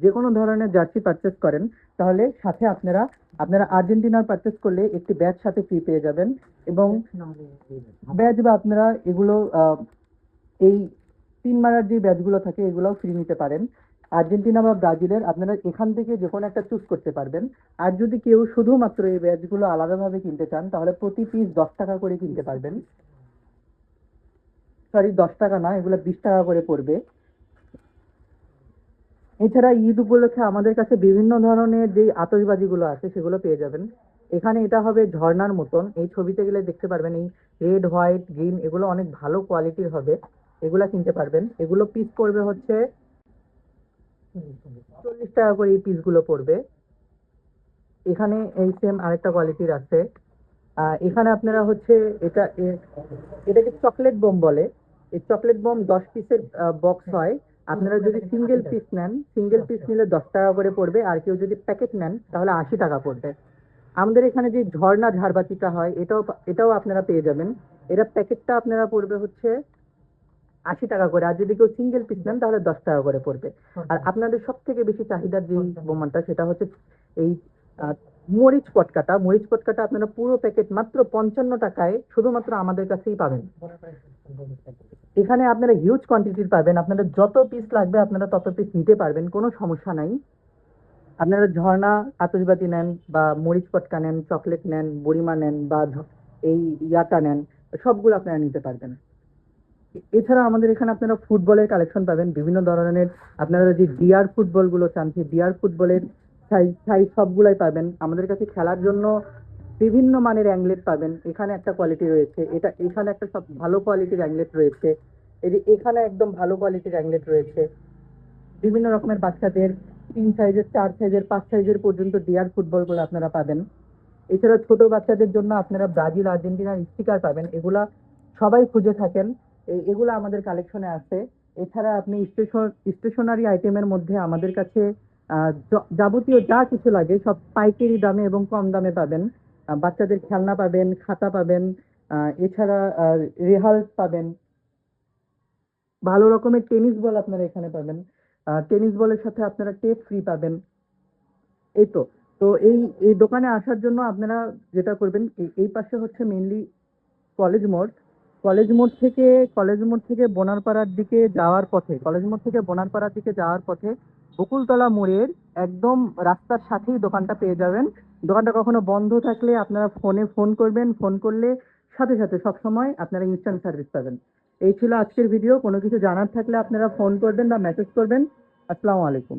যে কোনো ধরনের জার্সি পারচেস করেন তাহলে সাথে আপনারা আপনারা আর্জেন্টিনার পারচেস করলে একটি ব্যাচ সাথে ফ্রি পেয়ে যাবেন। এবং ব্যাচ বা আপনারা এগুলো এই 3 মারার যে ব্যাচগুলো থাকে এগুলোও ফ্রি নিতে পারেন। আর্জেন্টিনা বা ব্রাজিলের আপনারা এখান থেকে যে কোনো একটা চুজ করতে পারবেন। আর যদি কেউ শুধুমাত্র এই ব্যাচগুলো আলাদাভাবে কিনতে চান তাহলে প্রতি পিস 10 টাকা করে কিনতে পারবেন। সরি, 10 টাকা না, এগুলো 20 টাকা করে পড়বে। এছাড়া ঈদ উপলক্ষে আমাদের কাছে বিভিন্ন ধরনের যে আতশবাজিগুলো আছে সেগুলো পেয়ে যাবেন। এখানে এটা হবে ঝর্ণার মতন, এই ছবিতে গেলে দেখতে পারবেন। এই রেড, হোয়াইট, গ্রিন এগুলো অনেক ভালো কোয়ালিটির হবে, এগুলা কিনতে পারবেন। এগুলো পিস পড়বে হচ্ছে 40 টাকা করে, এই পিসগুলো পড়বে। এখানে এই সেম আরেকটা কোয়ালিটির আছে। এখানে আপনারা হচ্ছে এটা এটাকে চকলেট বোম বলে। এই চকলেট বোম 10 পিসের বক্স হয়। আপনারা যদি সিঙ্গেল পিস নেন, সিঙ্গেল পিস নিলে 10 টাকা করে পড়বে, আর কেউ যদি প্যাকেট নেন তাহলে 80 টাকা পড়বে। আমাদের এখানে যে ঝর্ণা ঝাড়বাতিটা হয় এটাও এটাও আপনারা পেয়ে যাবেন। এটা প্যাকেটটা আপনারা পড়বে হচ্ছে 80 টাকা করে, আর যদি কেউ সিঙ্গেল পিস নেন তাহলে 10 টাকা করে পড়বে। আর আপনাদের সব থেকে বেশি চাহিদার যে বোমাটা সেটা হচ্ছে এই আহ, মরিচ পটকাটা আপনারা পুরো প্যাকেট মাত্র 55 টাকায় শুধুমাত্র আমাদের কাছেই পাবেন। এখানে আপনারা হিউজ কোয়ান্টিটির পাবেন, আপনাদের যত পিস লাগবে আপনারা তত পিস নিতে পারবেন, কোনো সমস্যা নাই। আপনারা ঝর্ণা আতশবাজি নেন বা মরিচ পটকা নেন, চকলেট নেন, বড়িমা নেন বা এই ইয়াটা নেন, সবগুলো আপনারা নিতে পারবেন। এছাড়া আমাদের এখানে আপনারা ফুটবলের কালেকশন পাবেন বিভিন্ন ধরনের। আপনারা যদি ডিআর ফুটবল গুলো চান, সেই ডিআর ফুটবলের সাইজ সাইজ সবগুলাই পাবেন আমাদের কাছে। খেলার জন্য বিভিন্ন মানের অ্যাংলেট পাবেন। এখানে একটা কোয়ালিটি রয়েছে, এখানে একটা সব ভালো কোয়ালিটির অ্যাংলেট রয়েছে। এই যে এখানে একদম ভালো কোয়ালিটির অ্যাংলেট রয়েছে। বিভিন্ন রকমের বাচ্চাদের 3 সাইজের, 4 সাইজের, 5 সাইজের পর্যন্ত ডিআর ফুটবল গুলো আপনারা পাবেন। এছাড়া ছোট বাচ্চাদের জন্য আপনারা ব্রাজিল, আর্জেন্টিনার স্টিকার পাবেন, এগুলা সবাই খুঁজে থাকেন, এগুলো আমাদের কালেকশনে আছে। এছাড়া আপনি স্টেশনারি আইটেমের মধ্যে আমাদের কাছে যাবতীয় যা কিছু লাগে সব পাইকারি দামে এবং কম দামে পাবেন। বাচ্চাদের খেলনা পাবেন, খাতা পাবেন, এছাড়া রেহাল পাবেন, ভালো রকমের টেনিস বল আপনারা এখানে পাবেন। টেনিস বলের সাথে আপনারা টেপ ফ্রি পাবেন। এই তো। তো এই এই দোকানে আসার জন্য আপনারা যেটা করবেন, এই পাশে হচ্ছে মেইনলি কলেজ মোড়। কলেজ মোড় থেকে বোনারপাড়ার দিকে যাওয়ার পথে, বকুলতলা মোড়ের একদম রাস্তার সাথেই দোকানটা পেয়ে যাবেন। দোকানটা কখনো বন্ধ থাকলে আপনারা ফোনে ফোন করবেন, ফোন করলে সাথে সাথে সবসময় আপনারা ইনস্ট্যান্ট সার্ভিস পাবেন। এই ছিল আজকের ভিডিও। কোনো কিছু জানার থাকলে আপনারা ফোন করবেন বা মেসেজ করবেন। আসসালামু আলাইকুম।